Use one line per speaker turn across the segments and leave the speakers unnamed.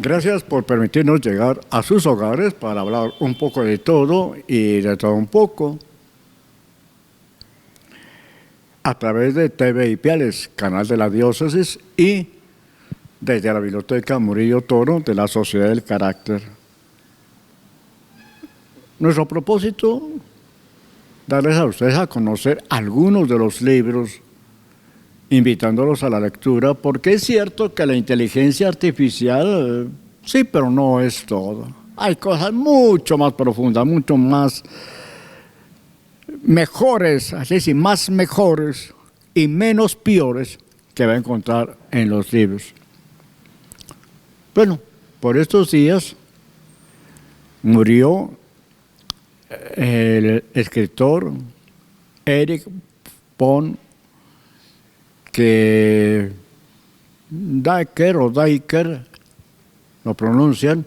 Gracias por permitirnos llegar a sus hogares para hablar un poco de todo y de todo un poco. A través de TV Ipiales, canal de la diócesis, y desde la Biblioteca Murillo Toro de la Sociedad del Carácter. Nuestro propósito, darles a ustedes a conocer algunos de los libros, invitándolos a la lectura, porque es cierto que la inteligencia artificial, sí, pero no es todo. Hay cosas mucho más profundas, mucho más mejores, así sí, más mejores y menos peores que va a encontrar en los libros. Bueno, por estos días murió el escritor Erich von Däniken, lo pronuncian,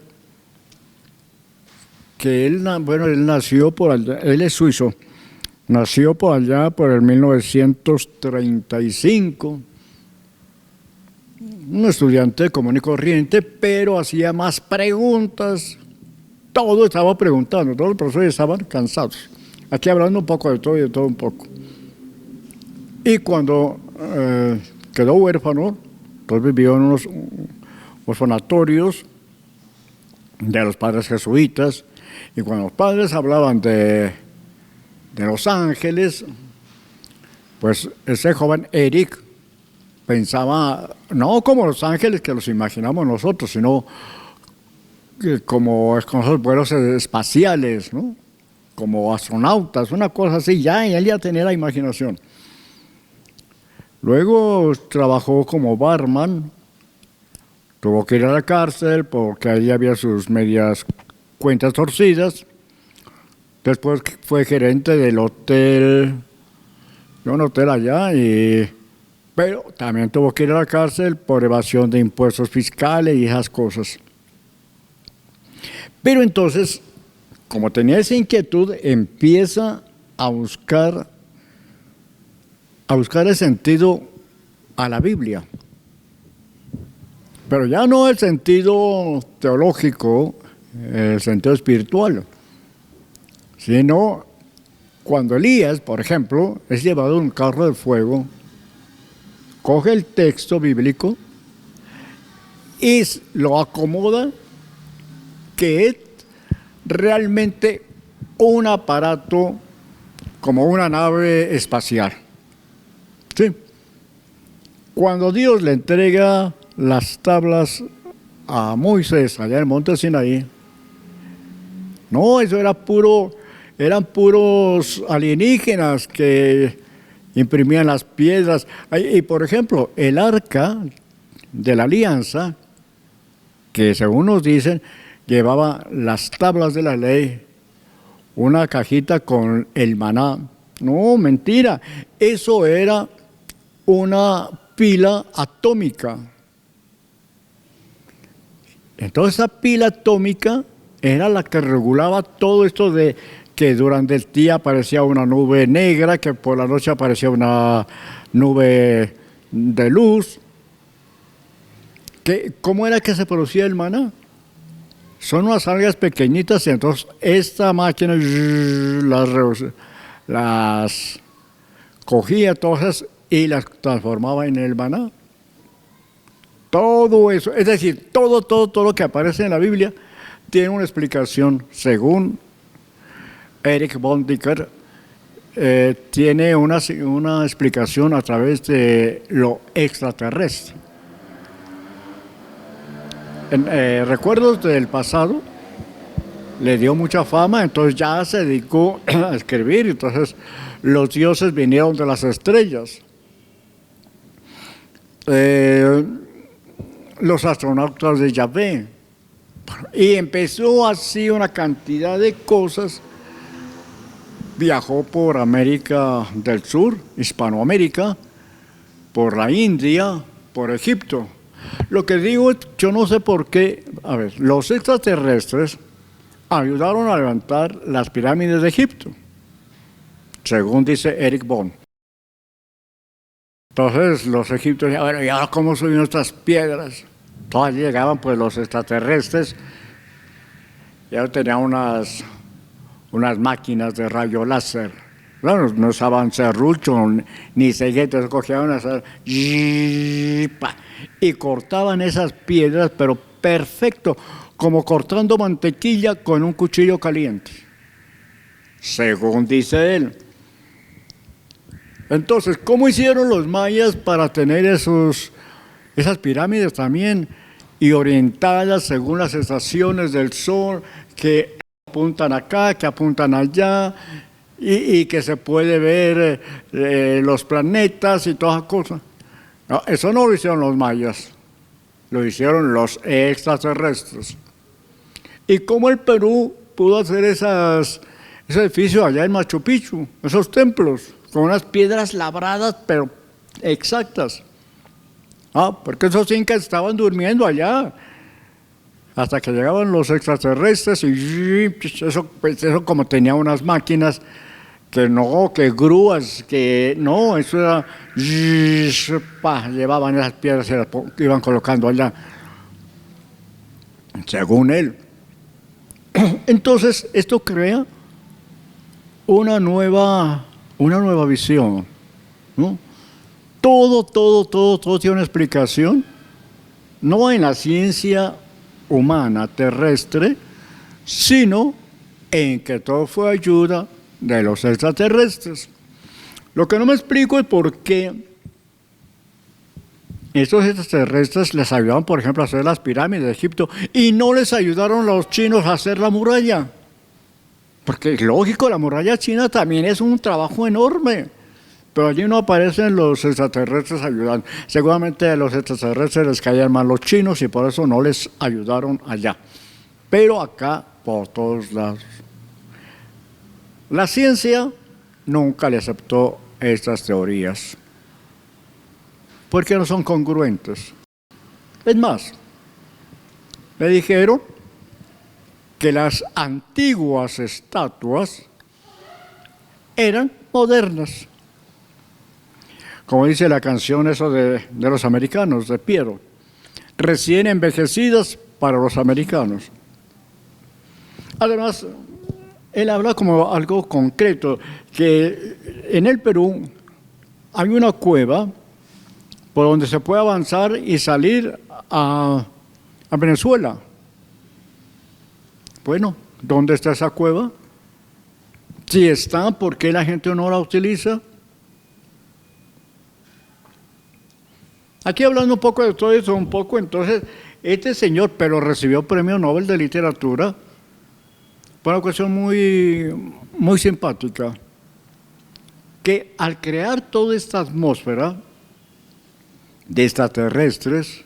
que él nació por allá, él es suizo, nació por allá por el 1935, un estudiante común y corriente, pero hacía más preguntas, todo estaba preguntando, todos los profesores estaban cansados, aquí hablando un poco de todo y de todo un poco. Y cuando quedó huérfano, entonces vivió en unos orfanatorios de los padres jesuitas, y cuando los padres hablaban de Los Ángeles, pues ese joven Eric pensaba, no como Los Ángeles que los imaginamos nosotros, sino como con esos vuelos espaciales, ¿no? Como astronautas, una cosa así, y él ya tenía la imaginación. Luego trabajó como barman, tuvo que ir a la cárcel porque ahí había sus medias cuentas torcidas. Después fue gerente del hotel, de un hotel allá, pero también tuvo que ir a la cárcel por evasión de impuestos fiscales y esas cosas. Pero entonces, como tenía esa inquietud, empieza a buscar el sentido a la Biblia. Pero ya no el sentido teológico, el sentido espiritual, sino cuando Elías, por ejemplo, es llevado en un carro de fuego, coge el texto bíblico y lo acomoda que es realmente un aparato como una nave espacial. Sí. Cuando Dios le entrega las tablas a Moisés allá en el monte Sinaí, no, eso eran puros alienígenas que imprimían las piedras. Y por ejemplo, el arca de la alianza, que según nos dicen, llevaba las tablas de la ley, una cajita con el maná. No, mentira, eso era una pila atómica. Entonces esa pila atómica era la que regulaba todo esto de que durante el día aparecía una nube negra, que por la noche aparecía una nube de luz. ¿Cómo era que se producía el maná? Son unas algas pequeñitas y entonces esta máquina las cogía todas y las transformaba en el maná. Todo eso, es decir, todo lo que aparece en la Biblia tiene una explicación, según Erich von Däniken, tiene una explicación a través de lo extraterrestre. Recuerdos del pasado, le dio mucha fama, entonces ya se dedicó a escribir, entonces los dioses vinieron de las estrellas. Los astronautas de Yahvé, y empezó así una cantidad de cosas. Viajó por América del Sur, Hispanoamérica, por la India, por Egipto. Lo que digo, yo no sé por qué, a ver, los extraterrestres ayudaron a levantar las pirámides de Egipto, según dice Erich von. Entonces los egipcios decían, bueno, ¿y ahora cómo subimos estas piedras? Todavía llegaban pues los extraterrestres, ya tenían unas máquinas de rayo láser. Claro, no usaban serrucho ni ceguetes, cogían y cortaban esas piedras, pero perfecto, como cortando mantequilla con un cuchillo caliente, según dice él. Entonces, ¿cómo hicieron los mayas para tener esas pirámides también y orientadas según las estaciones del sol, que apuntan acá, que apuntan allá, y que se puede ver los planetas y todas las cosas? No, eso no lo hicieron los mayas, lo hicieron los extraterrestres. ¿Y cómo el Perú pudo hacer ese edificio allá en Machu Picchu, esos templos, con unas piedras labradas, pero exactas? Porque esos incas estaban durmiendo allá, hasta que llegaban los extraterrestres y eso como tenía unas máquinas, que grúas, eso era, llevaban esas piedras y las iban colocando allá, según él. Entonces, esto crea una nueva visión, ¿no? Todo tiene una explicación, no en la ciencia humana terrestre, sino en que todo fue ayuda de los extraterrestres. Lo que no me explico es por qué estos extraterrestres les ayudaban, por ejemplo, a hacer las pirámides de Egipto y no les ayudaron los chinos a hacer la muralla. Porque lógico, la muralla china también es un trabajo enorme, pero allí no aparecen los extraterrestres ayudando. Seguramente a los extraterrestres les caían mal los chinos y por eso no les ayudaron allá. Pero acá, por todos lados. La ciencia nunca le aceptó estas teorías, porque no son congruentes. Es más, me dijeron que las antiguas estatuas eran modernas. Como dice la canción eso de los americanos, de Piero, recién envejecidas para los americanos. Además, él habla como algo concreto, que en el Perú hay una cueva por donde se puede avanzar y salir a Venezuela. Bueno, ¿dónde está esa cueva? Si está, ¿por qué la gente no la utiliza? Aquí hablando un poco de todo eso, entonces, este señor, pero recibió premio Nobel de Literatura, por una cuestión muy simpática, que al crear toda esta atmósfera de extraterrestres,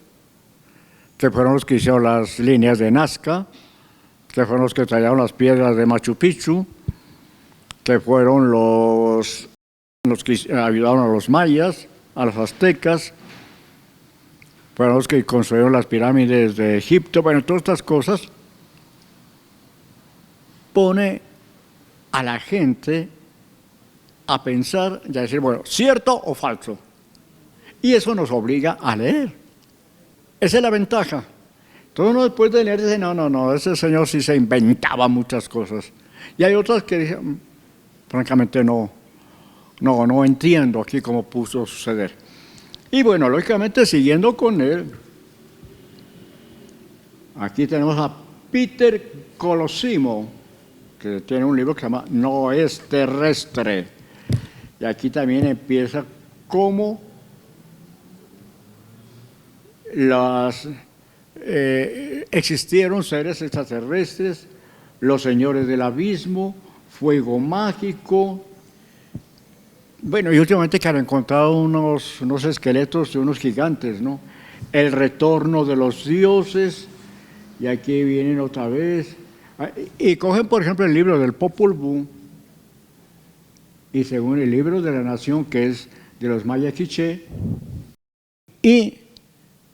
que fueron los que hicieron las líneas de Nazca, que fueron los que tallaron las piedras de Machu Picchu, que fueron los que ayudaron a los mayas, a los aztecas, fueron los que construyeron las pirámides de Egipto, bueno, todas estas cosas, pone a la gente a pensar y a decir, bueno, ¿cierto o falso? Y eso nos obliga a leer. Esa es la ventaja. Todo uno después de leer dice, no, ese señor sí se inventaba muchas cosas. Y hay otras que dicen, francamente no entiendo aquí cómo pudo suceder. Y bueno, lógicamente siguiendo con él, aquí tenemos a Peter Colosimo, que tiene un libro que se llama No es terrestre. Y aquí también empieza cómo existieron seres extraterrestres, los señores del abismo, fuego mágico. Bueno, y últimamente que han encontrado unos esqueletos de unos gigantes, ¿no? El retorno de los dioses, y aquí vienen otra vez. Y cogen, por ejemplo, el libro del Popol Vuh, y según el libro de la Nación, que es de los Maya Quiché, y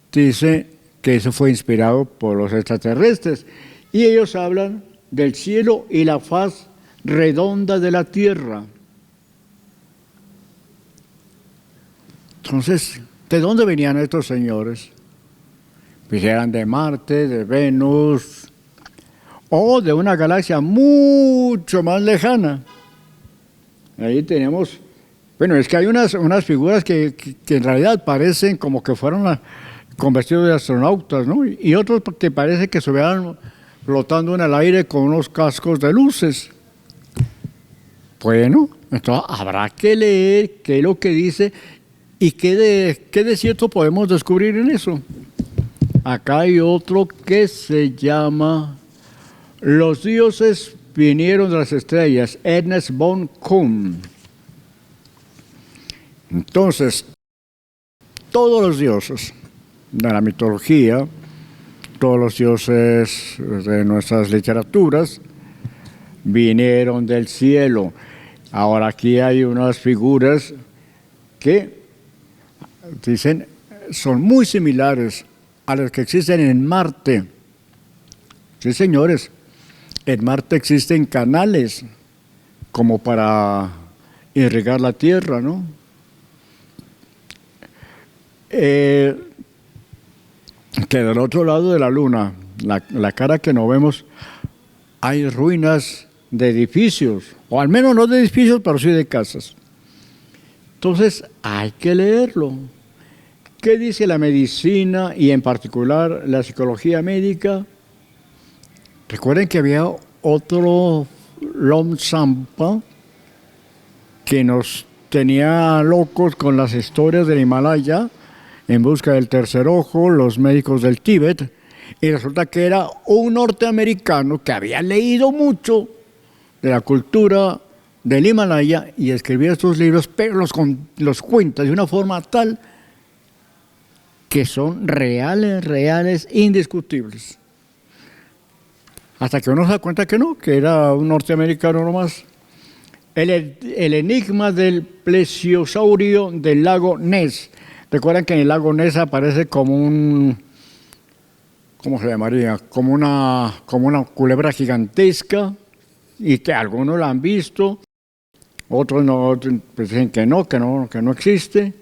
dice que eso fue inspirado por los extraterrestres. Y ellos hablan del cielo y la faz redonda de la tierra. Entonces, ¿de dónde venían estos señores? Quisieran de Marte, de Venus, o de una galaxia mucho más lejana. Ahí tenemos, bueno, es que hay unas figuras que en realidad parecen como que fueron con vestidos de astronautas, ¿no? Y otros que parece que estuvieran flotando en el aire con unos cascos de luces. Bueno, entonces habrá que leer qué es lo que dice y qué de cierto podemos descubrir en eso. Acá hay otro que se llama Los dioses vinieron de las estrellas, Ernest von Kuhn. Entonces, todos los dioses de la mitología, todos los dioses de nuestras literaturas, vinieron del cielo. Ahora aquí hay unas figuras que dicen son muy similares a las que existen en Marte. Sí, señores, en Marte existen canales como para irrigar la tierra, ¿no? Que del otro lado de la luna, la cara que no vemos, hay ruinas de edificios, o al menos no de edificios, pero sí de casas. Entonces hay que leerlo. ¿Qué dice la medicina y en particular la psicología médica? Recuerden que había otro Lom Sampa que nos tenía locos con las historias del Himalaya en busca del tercer ojo, los médicos del Tíbet, y resulta que era un norteamericano que había leído mucho de la cultura del Himalaya y escribía estos libros, pero los cuenta de una forma tal que son reales, indiscutibles. Hasta que uno se da cuenta que no, que era un norteamericano nomás. El enigma del plesiosaurio del lago Ness. Recuerdan que en el lago Ness aparece como un, ¿cómo se llamaría? Como una culebra gigantesca, y que algunos la han visto, otros no, pues dicen que no existe.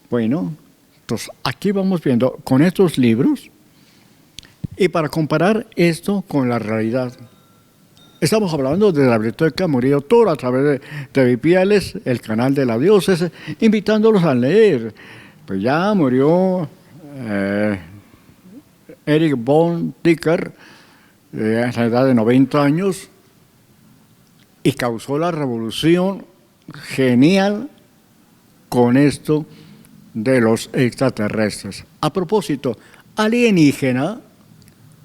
Bueno, entonces aquí vamos viendo con estos libros, y para comparar esto con la realidad. Estamos hablando de la Biblioteca Murillo Toro a través de Vipiales, el canal de la diócesis, invitándolos a leer. Pues ya murió Erich von Däniken a la edad de 90 años y causó la revolución genial con esto de los extraterrestres. A propósito, alienígena,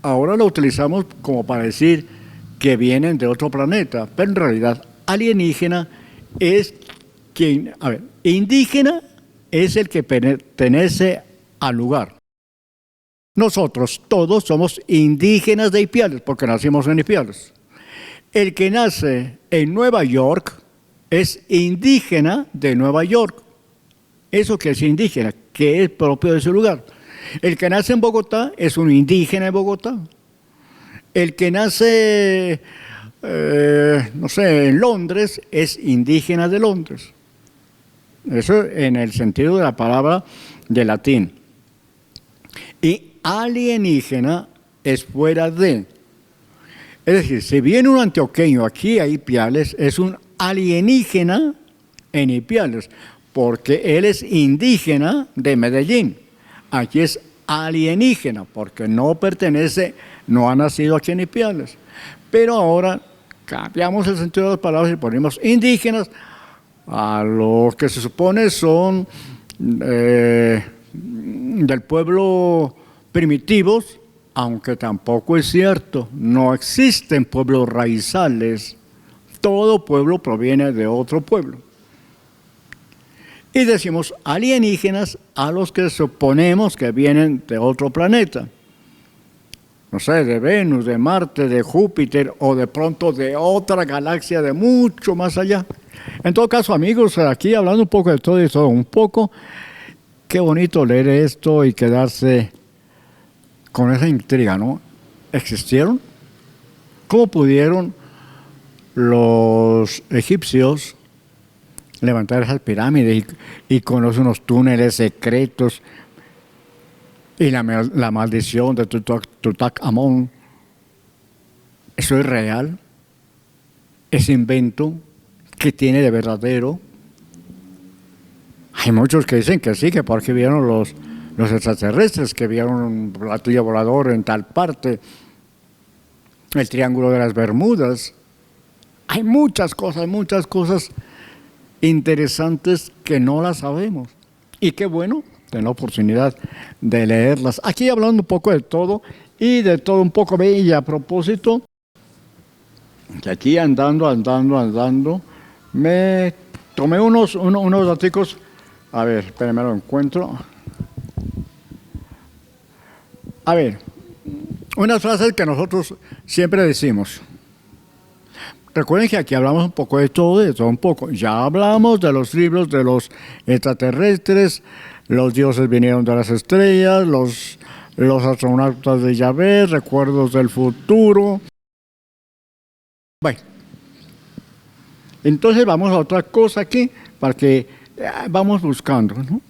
ahora lo utilizamos como para decir que vienen de otro planeta, pero en realidad alienígena es quien, indígena es el que pertenece al lugar. Nosotros todos somos indígenas de Ipiales, porque nacimos en Ipiales. El que nace en Nueva York es indígena de Nueva York. Eso que es indígena, que es propio de su lugar. El que nace en Bogotá es un indígena de Bogotá. El que nace, no sé, en Londres es indígena de Londres. Eso en el sentido de la palabra de latín. Y alienígena es fuera de. Es decir, si viene un antioqueño aquí a Ipiales, es un alienígena en Ipiales, porque él es indígena de Medellín. Aquí es alienígena, porque no pertenece, no ha nacido aquí en Ipiales. Pero ahora cambiamos el sentido de las palabras y ponemos indígenas a los que se supone son del pueblo primitivos, aunque tampoco es cierto, no existen pueblos raizales, todo pueblo proviene de otro pueblo. Y decimos alienígenas a los que suponemos que vienen de otro planeta. No sé, de Venus, de Marte, de Júpiter o de pronto de otra galaxia de mucho más allá. En todo caso, amigos, aquí hablando un poco de todo y todo un poco, qué bonito leer esto y quedarse con esa intriga, ¿no? ¿Existieron? ¿Cómo pudieron los egipcios levantar esas pirámides y conocer unos túneles secretos? Y la maldición de Tutankamón, ¿eso es real? ¿Es invento? ¿Qué tiene de verdadero? Hay muchos que dicen que sí, que porque vieron los extraterrestres, que vieron un platillo volador en tal parte, el Triángulo de las Bermudas. Hay muchas cosas interesantes que no las sabemos. Y qué bueno tener la oportunidad de leerlas. Aquí hablando un poco de todo y de todo un poco. Y a propósito, que aquí andando, me tomé unos daticos. A ver, espérenme, lo encuentro. A ver, unas frases que nosotros siempre decimos. Recuerden que aquí hablamos un poco de todo un poco. Ya hablamos de los libros de los extraterrestres, los dioses vinieron de las estrellas, los astronautas de Yahvé, recuerdos del futuro. Bueno, entonces vamos a otra cosa aquí, para que vamos buscando, ¿no?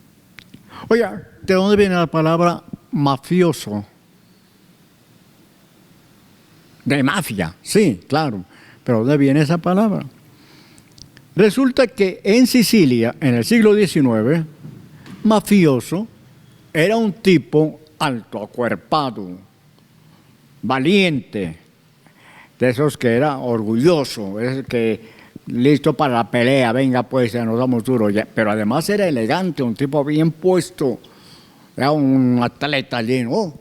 Oiga, ¿de dónde viene la palabra mafioso? De mafia, sí, claro. ¿Pero dónde viene esa palabra? Resulta que en Sicilia, en el siglo XIX, mafioso era un tipo alto, acuerpado, valiente, de esos que era orgulloso, es que listo para la pelea, venga pues, ya nos damos duro. Pero además era elegante, un tipo bien puesto, era un atleta allí, ¿no?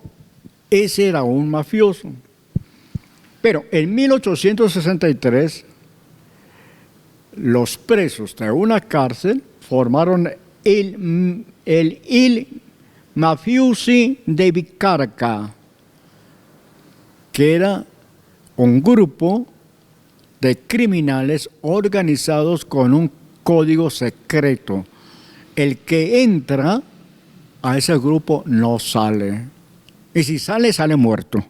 Ese era un mafioso. Pero en 1863, los presos de una cárcel formaron il Mafiosi de Vicarca, que era un grupo de criminales organizados con un código secreto. El que entra a ese grupo no sale. Y si sale, sale muerto.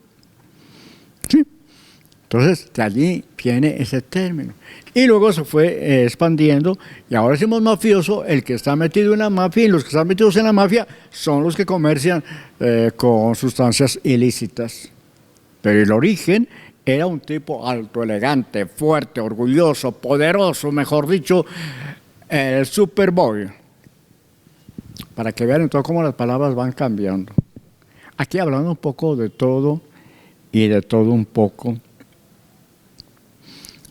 ¿Sí? Entonces, de allí viene ese término. Y luego se fue expandiendo, y ahora decimos mafioso, el que está metido en la mafia, y los que están metidos en la mafia son los que comercian con sustancias ilícitas. Pero el origen era un tipo alto, elegante, fuerte, orgulloso, poderoso, mejor dicho, el Superboy. Para que vean entonces cómo las palabras van cambiando. Aquí hablando un poco de todo y de todo un poco.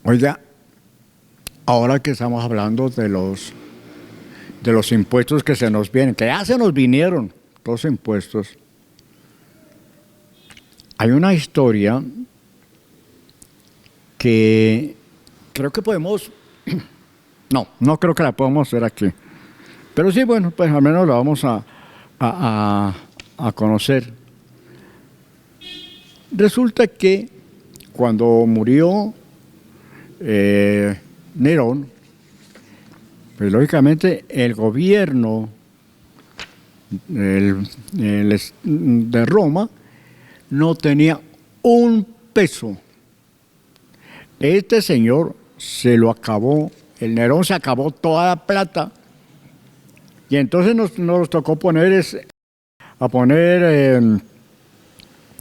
Oiga, ahora que estamos hablando de los impuestos que se nos vienen, que ya se nos vinieron los impuestos, hay una historia que creo que podemos, no creo que la podamos hacer aquí, pero sí, bueno, pues al menos la vamos a conocer. Resulta que cuando murió Nerón, pues lógicamente el gobierno de Roma no tenía un peso. Este señor se lo acabó, el Nerón se acabó toda la plata, y entonces nos tocó poner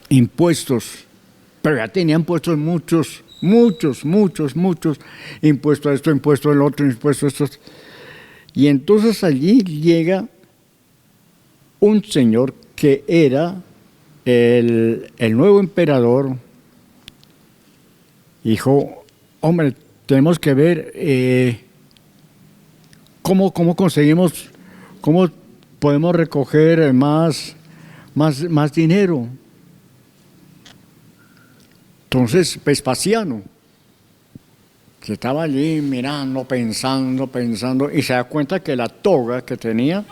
impuestos, pero ya tenían puestos muchos, impuestos a esto, impuestos al otro, impuestos a esto. Y entonces allí llega un señor que era el nuevo emperador. Dijo, hombre, tenemos que ver cómo conseguimos, cómo podemos recoger más dinero. Entonces, Vespasiano, que estaba allí mirando, pensando, y se da cuenta que la toga que tenía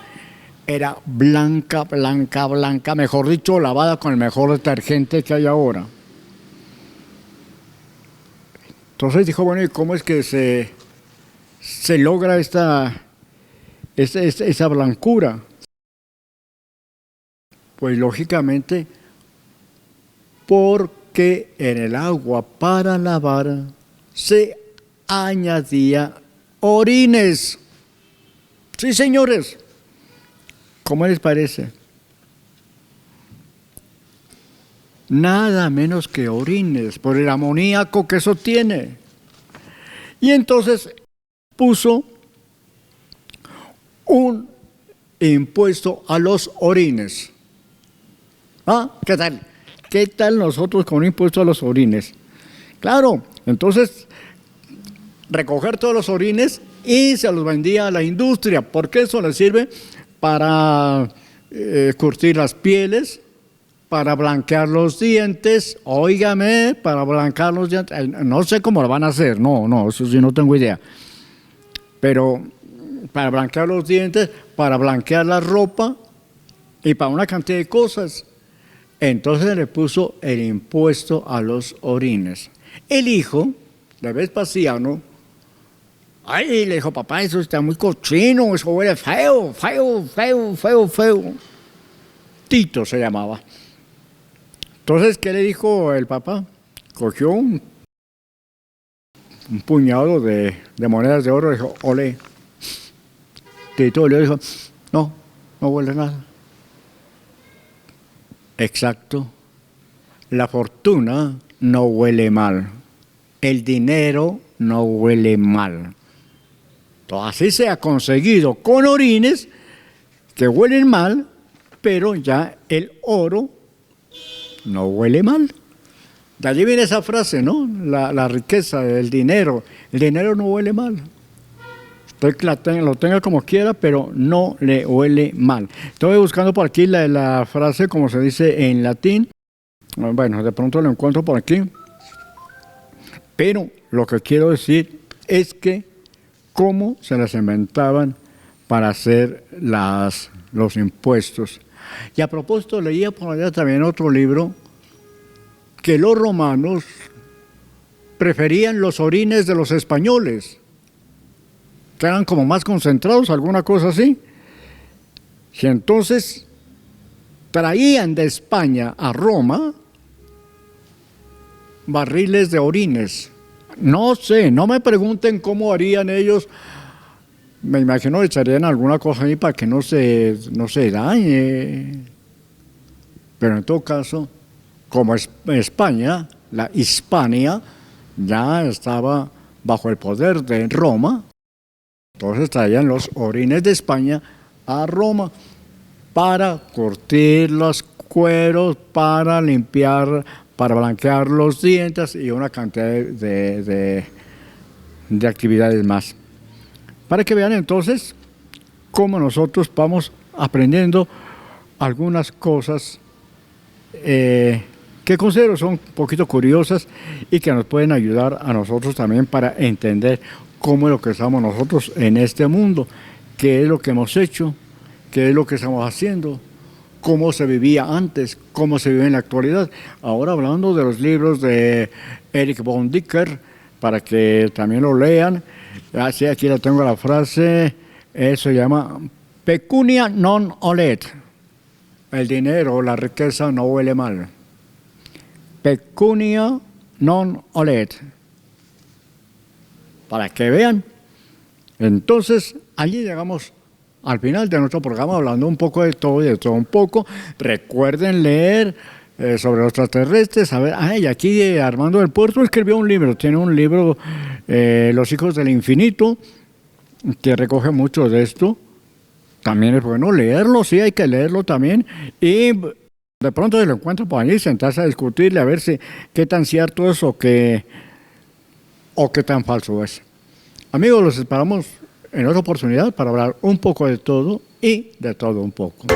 era blanca, mejor dicho, lavada con el mejor detergente que hay ahora. Entonces dijo, bueno, ¿y cómo es que se logra esa blancura? Pues lógicamente, porque en el agua para lavar se añadía orines. Sí, señores, ¿cómo les parece? nada menos que orines, por el amoníaco que eso tiene. Y entonces puso un impuesto a los orines. ¿Ah? ¿Qué tal? ¿Qué tal nosotros con un impuesto a los orines? Claro, entonces recoger todos los orines y se los vendía a la industria, porque eso les sirve para curtir las pieles, para blanquear los dientes, óigame, para blanquear los dientes, no sé cómo lo van a hacer, no, eso sí no tengo idea, pero para blanquear los dientes, para blanquear la ropa y para una cantidad de cosas. Entonces le puso el impuesto a los orines. El hijo de Vespasiano, ay, le dijo, papá, eso está muy cochino, eso huele feo, feo, feo, feo, feo. Tito se llamaba. Entonces, ¿qué le dijo el papá? Cogió un puñado de monedas de oro y dijo, ole. Tito le dijo, no huele nada. Exacto. La fortuna no huele mal. El dinero no huele mal. Entonces, así se ha conseguido con orines que huelen mal, pero ya el oro no huele mal. De allí viene esa frase, ¿no? La riqueza, el dinero no huele mal. Usted lo tenga como quiera, pero no le huele mal. Estoy buscando por aquí la frase, como se dice en latín. Bueno, de pronto lo encuentro por aquí. Pero lo que quiero decir es que cómo se las inventaban para hacer los impuestos. Y a propósito, leía por allá también otro libro que los romanos preferían los orines de los españoles, que eran como más concentrados, alguna cosa así. Y entonces traían de España a Roma barriles de orines. No sé, no me pregunten cómo harían ellos. Me imagino que echarían alguna cosa ahí para que no se dañe. Pero en todo caso, como España, la Hispania, ya estaba bajo el poder de Roma, entonces traían los orines de España a Roma para curtir los cueros, para limpiar, para blanquear los dientes y una cantidad de actividades más. Para que vean entonces cómo nosotros vamos aprendiendo algunas cosas que considero son un poquito curiosas y que nos pueden ayudar a nosotros también para entender cómo es lo que estamos nosotros en este mundo, qué es lo que hemos hecho, qué es lo que estamos haciendo, cómo se vivía antes, cómo se vive en la actualidad. Ahora hablando de los libros de Erich von Däniken, para que también lo lean. Así, aquí la tengo la frase, se llama Pecunia non olet. El dinero, la riqueza no huele mal. Pecunia non olet. Para que vean. Entonces, allí llegamos al final de nuestro programa hablando un poco de todo y de todo un poco. Recuerden leer sobre los extraterrestres. A ver, y aquí Armando del Puerto escribió un libro. Tiene un libro, Los hijos del infinito, que recoge mucho de esto. También es bueno leerlo, sí, hay que leerlo también. Y de pronto se lo encuentro por allí, sentarse a discutirle a ver qué tan cierto es o qué tan falso es. Amigos, los esperamos en otra oportunidad para hablar un poco de todo y de todo un poco.